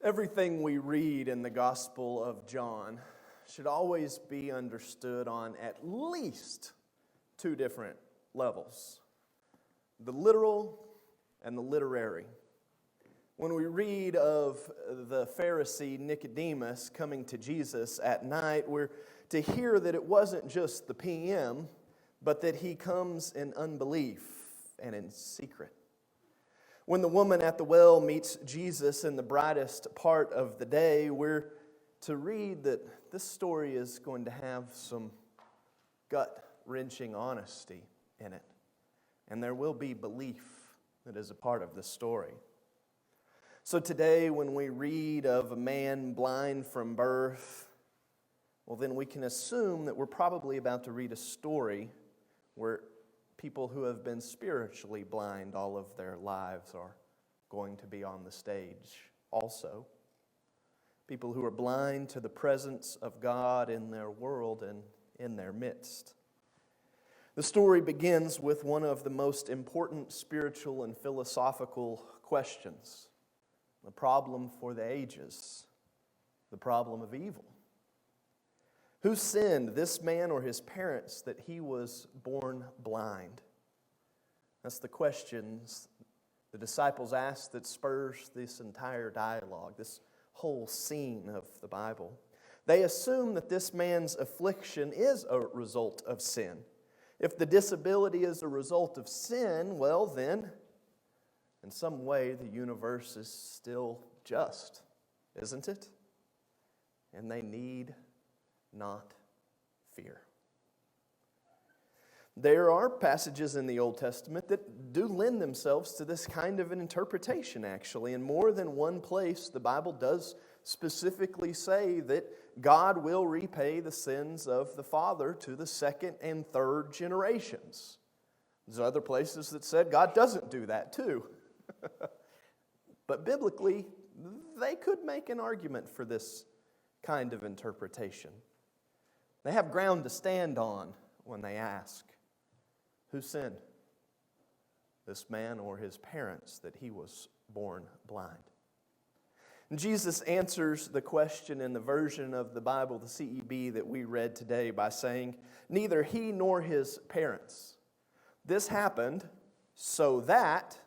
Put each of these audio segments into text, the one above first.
Everything we read in the Gospel of John should always be understood on at least two different levels: the literal and the literary. When we read of the Pharisee Nicodemus coming to Jesus at night, we're to hear that it wasn't just the PM, but that he comes in unbelief and in secret. When the woman at the well meets Jesus in the brightest part of the day, we're to read that this story is going to have some gut-wrenching honesty in it. And there will be belief that is a part of this story. So today, when we read of a man blind from birth, well, then we can assume that we're probably about to read a story where people who have been spiritually blind all of their lives are going to be on the stage also. People who are blind to the presence of God in their world and in their midst. The story begins with one of the most important spiritual and philosophical questions: the problem for the ages, the problem of evil. Who sinned, this man or his parents, that he was born blind? That's the questions the disciples ask that spurs this entire dialogue, this whole scene of the Bible. They assume that this man's affliction is a result of sin. If the disability is a result of sin, well then, in some way the universe is still just, isn't it? And they need not fear. There are passages in the Old Testament that do lend themselves to this kind of an interpretation, actually. In more than one place, the Bible does specifically say that God will repay the sins of the father to the second and third generations. There's other places that said God doesn't do that too. But biblically, they could make an argument for this kind of interpretation. They have ground to stand on when they ask, who sinned, this man or his parents, that he was born blind? And Jesus answers the question in the version of the Bible, the CEB, that we read today by saying, neither he nor his parents. This happened so that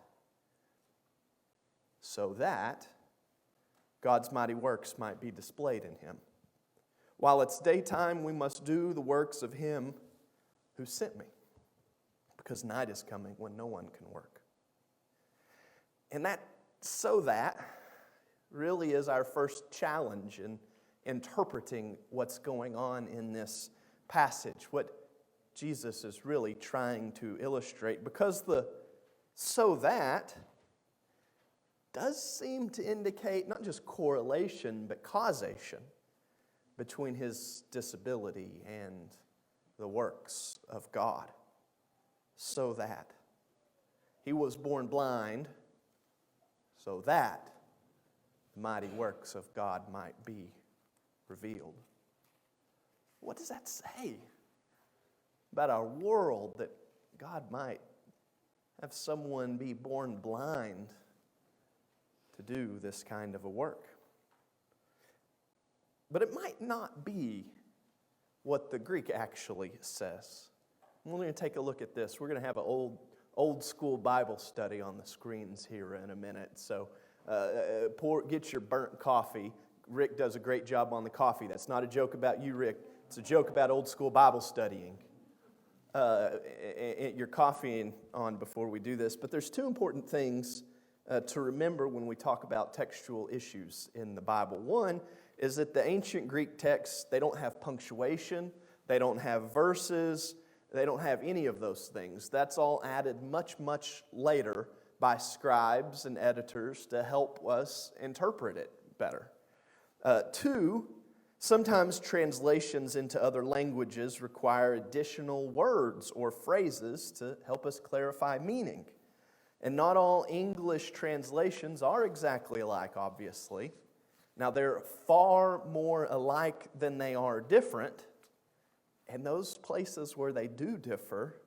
God's mighty works might be displayed in him. While it's daytime, we must do the works of him who sent me, because night is coming when no one can work. And that "so that" really is our first challenge in interpreting what's going on in this passage, what Jesus is really trying to illustrate, because the "so that" does seem to indicate not just correlation, but causation between his disability and the works of God. So that he was born blind, so that the mighty works of God might be revealed. What does that say about our world, that God might have someone be born blind to do this kind of a work? But it might not be what the Greek actually says. We're going to take a look at this. We're going to have an old school Bible study on the screens here in a minute. So get your burnt coffee. Rick does a great job on the coffee. That's not a joke about you, Rick. It's a joke about old school Bible studying. Your coffee on before we do this. But there's two important things to remember when we talk about textual issues in the Bible. One is that the ancient Greek texts, they don't have punctuation, they don't have verses, they don't have any of those things. That's all added much, much later by scribes and editors to help us interpret it better. Two, sometimes translations into other languages require additional words or phrases to help us clarify meaning. And not all English translations are exactly alike, obviously. Now, they're far more alike than they are different. And those places where they do differ,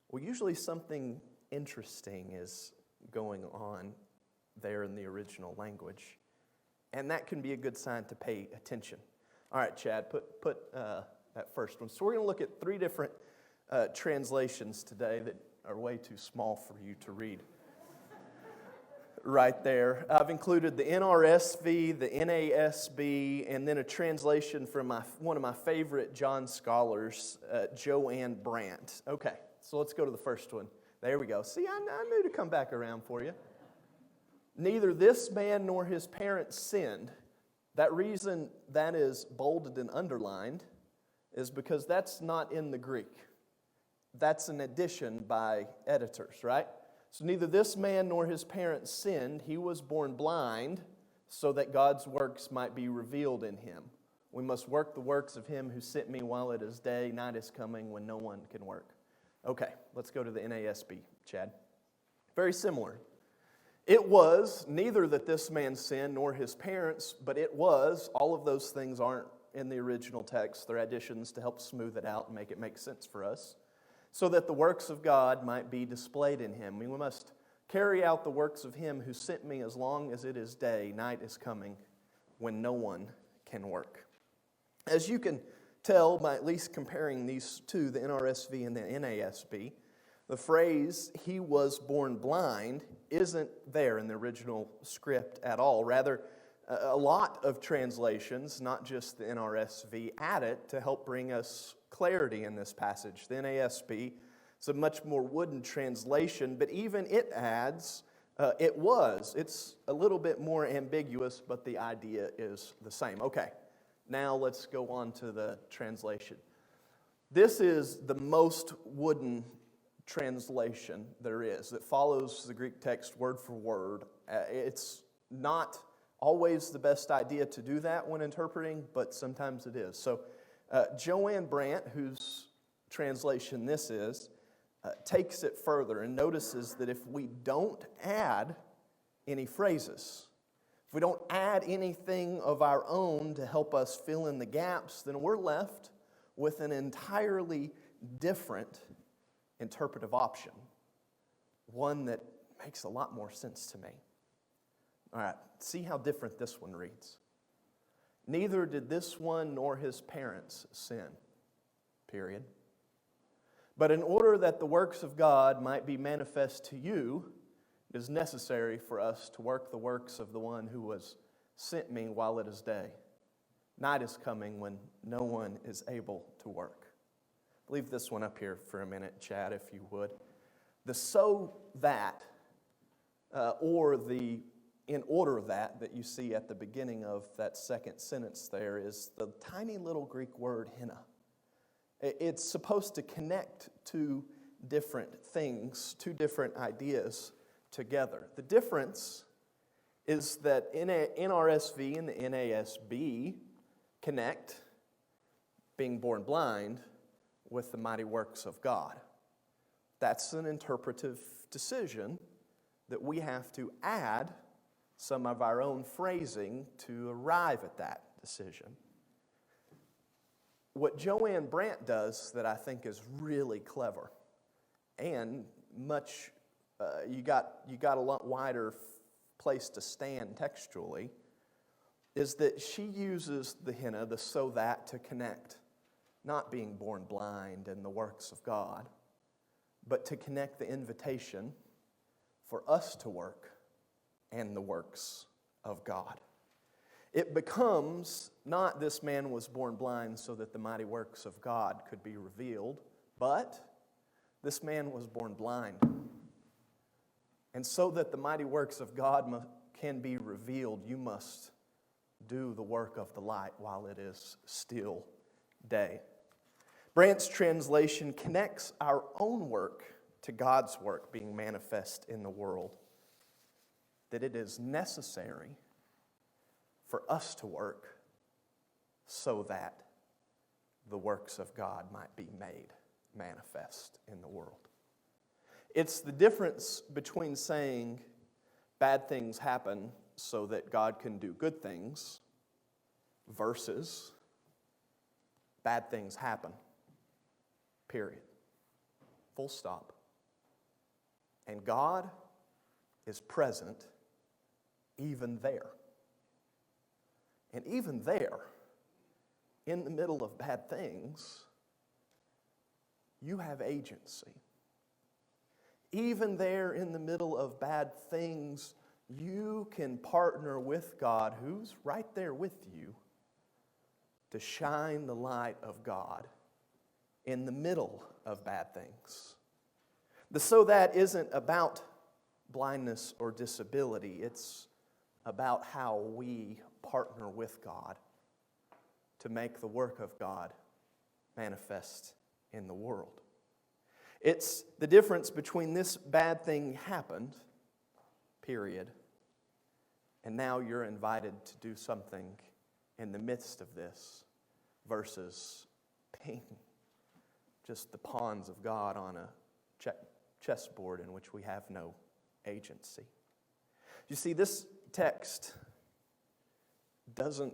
well, usually something interesting is going on there in the original language. And that can be a good sign to pay attention. All right, Chad, put that first one. So we're going to look at 3 different translations today that are way too small for you to read. Right there. I've included the NRSV, the NASB, and then a translation from one of my favorite John scholars, Joanne Brandt. Okay, so let's go to the first one. There we go. See, I knew to come back around for you. Neither this man nor his parents sinned. That reason that is bolded and underlined is because that's not in the Greek. That's an addition by editors, right? So neither this man nor his parents sinned. He was born blind so that God's works might be revealed in him. We must work the works of him who sent me while it is day. Night is coming when no one can work. Okay, let's go to the NASB, Chad. Very similar. It was neither that this man sinned nor his parents, but it was, all of those things aren't in the original text. They're additions to help smooth it out and make it make sense for us. So that the works of God might be displayed in him. We must carry out the works of him who sent me as long as it is day. Night is coming when no one can work. As you can tell by at least comparing these two, the NRSV and the NASB, the phrase, he was born blind, isn't there in the original script at all. Rather, a lot of translations, not just the NRSV, add it to help bring us clarity in this passage. The NASB is a much more wooden translation, but even it adds, it was. It's a little bit more ambiguous, but the idea is the same. Okay, now let's go on to the translation. This is the most wooden translation there is that follows the Greek text word for word. It's not always the best idea to do that when interpreting, but sometimes it is. So Joanne Brandt, whose translation this is, takes it further and notices that if we don't add any phrases, if we don't add anything of our own to help us fill in the gaps, then we're left with an entirely different interpretive option, one that makes a lot more sense to me. All right, see how different this one reads. Neither did this one nor his parents sin, period. But in order that the works of God might be manifest to you, it is necessary for us to work the works of the one who was sent me while it is day. Night is coming when no one is able to work. Leave this one up here for a minute, Chad, if you would. The so that, or the in order that you see at the beginning of that second sentence there is the tiny little Greek word hina. It's supposed to connect two different things, two different ideas together. The difference is that NRSV and the NASB connect being born blind with the mighty works of God. That's an interpretive decision that we have to add some of our own phrasing to arrive at that decision. What Joanne Brandt does that I think is really clever and much, you got a lot wider place to stand textually, is that she uses the hina, the so that, to connect not being born blind and the works of God, but to connect the invitation for us to work and the works of God. It becomes not this man was born blind so that the mighty works of God could be revealed, but this man was born blind. And so that the mighty works of God can be revealed, you must do the work of the light while it is still day. Brandt's translation connects our own work to God's work being manifest in the world. That it is necessary for us to work so that the works of God might be made manifest in the world. It's the difference between saying bad things happen so that God can do good things versus bad things happen, period. Full stop. And God is present even there. And even there, in the middle of bad things, you have agency. Even there in the middle of bad things, you can partner with God, who's right there with you, to shine the light of God in the middle of bad things. The "so that" isn't about blindness or disability. It's about how we partner with God to make the work of God manifest in the world. It's the difference between this bad thing happened, period, and now you're invited to do something in the midst of this versus being just the pawns of God on a chessboard in which we have no agency. You see, this text doesn't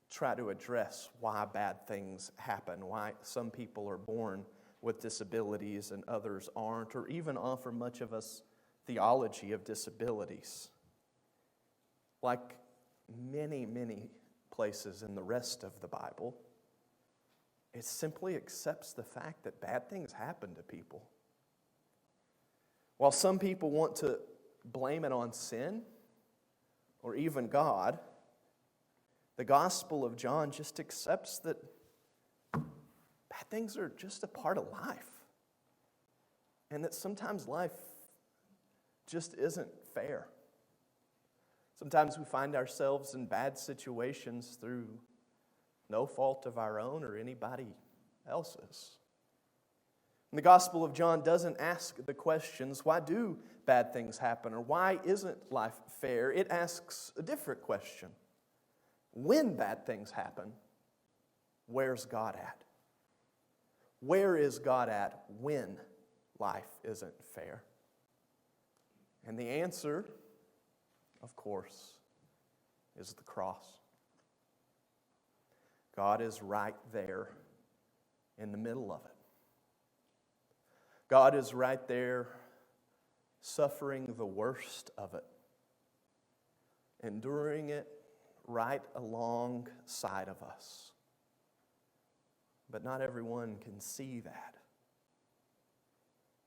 try to address why bad things happen, why some people are born with disabilities and others aren't, or even offer much of a theology of disabilities. Like many, many places in the rest of the Bible, it simply accepts the fact that bad things happen to people. While some people want to blame it on sin or even God, the Gospel of John just accepts that bad things are just a part of life. And that sometimes life just isn't fair. Sometimes we find ourselves in bad situations through no fault of our own or anybody else's. And the Gospel of John doesn't ask the questions, why do bad things happen, or why isn't life fair? It asks a different question. When bad things happen, where's God at? Where is God at when life isn't fair? And the answer, of course, is the cross. God is right there in the middle of it. God is right there suffering the worst of it, enduring it right alongside of us. But not everyone can see that.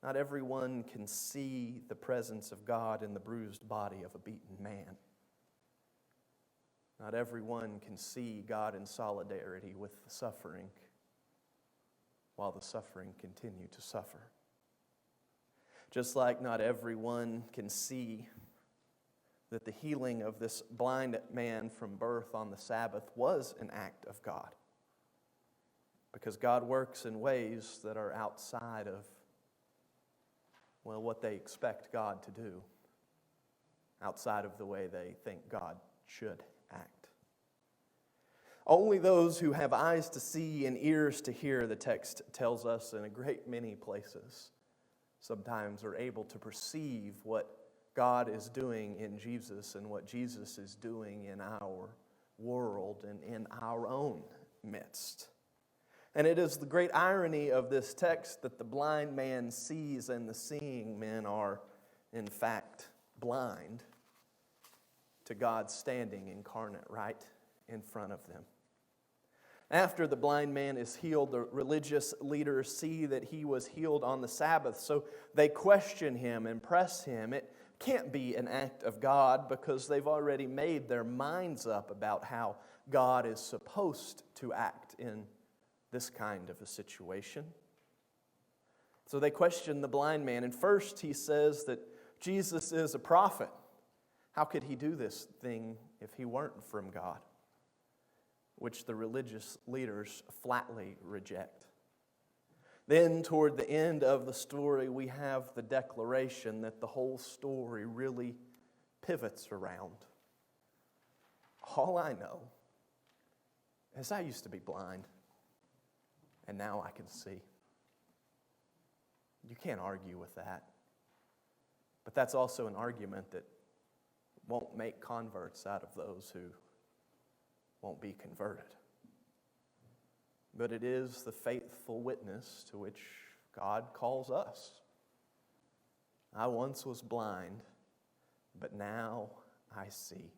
Not everyone can see the presence of God in the bruised body of a beaten man. Not everyone can see God in solidarity with the suffering while the suffering continue to suffer. Just like not everyone can see that the healing of this blind man from birth on the Sabbath was an act of God. Because God works in ways that are outside of, well, what they expect God to do, outside of the way they think God should act. Only those who have eyes to see and ears to hear, the text tells us in a great many places, sometimes are able to perceive what God is doing in Jesus and what Jesus is doing in our world and in our own midst. And it is the great irony of this text that the blind man sees and the seeing men are, in fact, blind to God standing incarnate right in front of them. After the blind man is healed, the religious leaders see that he was healed on the Sabbath, so they question him and press him. It can't be an act of God because they've already made their minds up about how God is supposed to act in this kind of a situation. So they question the blind man, and first he says that Jesus is a prophet. How could he do this thing if he weren't from God? Which the religious leaders flatly reject. Then, toward the end of the story, we have the declaration that the whole story really pivots around. All I know is I used to be blind, and now I can see. You can't argue with that. But that's also an argument that won't make converts out of those who won't be converted. But it is the faithful witness to which God calls us. I once was blind, but now I see.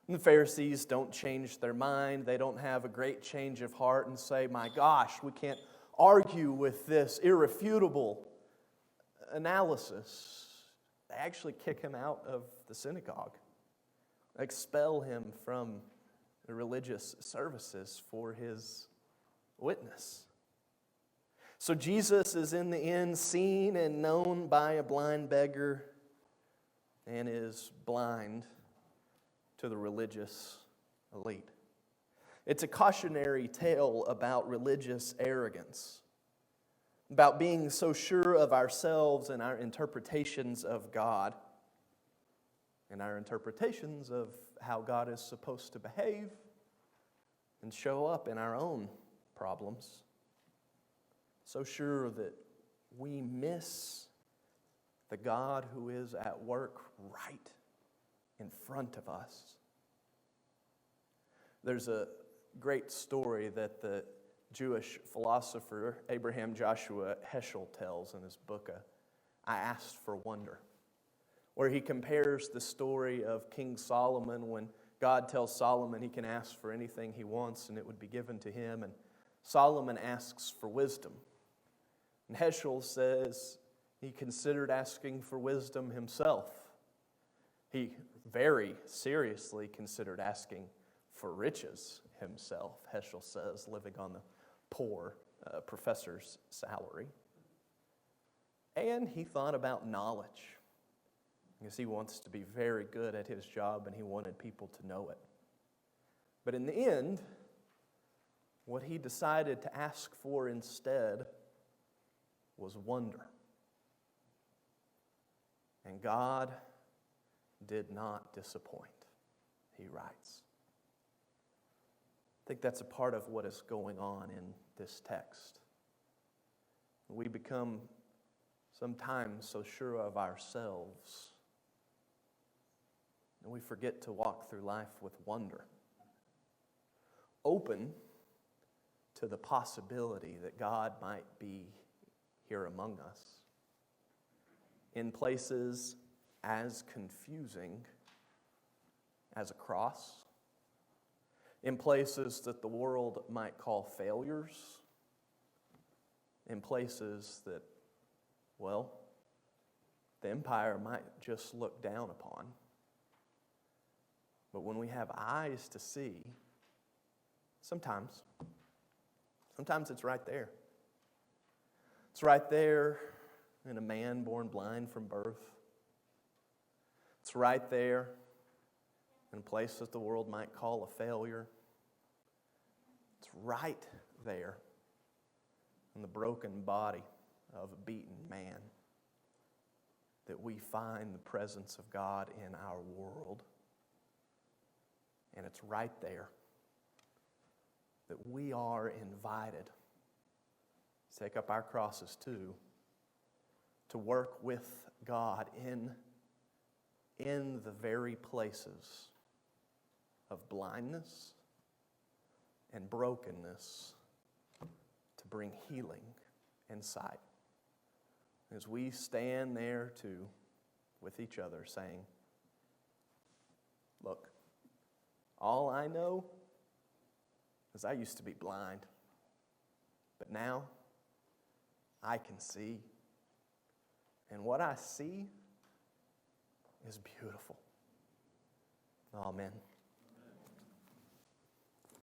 And the Pharisees don't change their mind. They don't have a great change of heart and say, my gosh, we can't argue with this irrefutable analysis. They actually kick him out of the synagogue, expel him from the religious services for his witness. So Jesus is in the end seen and known by a blind beggar and is blind to the religious elite. It's a cautionary tale about religious arrogance, about being so sure of ourselves and our interpretations of God and our interpretations of how God is supposed to behave and show up in our own problems. So sure that we miss the God who is at work right in front of us. There's a great story that the Jewish philosopher Abraham Joshua Heschel tells in his book, I Asked for Wonder, where he compares the story of King Solomon when God tells Solomon he can ask for anything he wants and it would be given to him, and Solomon asks for wisdom. And Heschel says he considered asking for wisdom himself. He very seriously considered asking for riches himself, Heschel says, living on the poor professor's salary. And he thought about knowledge, because he wants to be very good at his job and he wanted people to know it. But in the end, what he decided to ask for instead was wonder. And God did not disappoint, he writes. I think that's a part of what is going on in this text. We become sometimes so sure of ourselves, and we forget to walk through life with wonder, open to the possibility that God might be here among us in places as confusing as a cross, in places that the world might call failures, in places that, well, the empire might just look down upon. But when we have eyes to see, sometimes it's right there. It's right there in a man born blind from birth. It's right there in a place that the world might call a failure. It's right there in the broken body of a beaten man that we find the presence of God in our world. And it's right there that we are invited to take up our crosses too, to work with God in the very places of blindness and brokenness, to bring healing and sight. As we stand there too with each other saying, look, all I know is I used to be blind, but now I can see. And what I see is beautiful. Amen.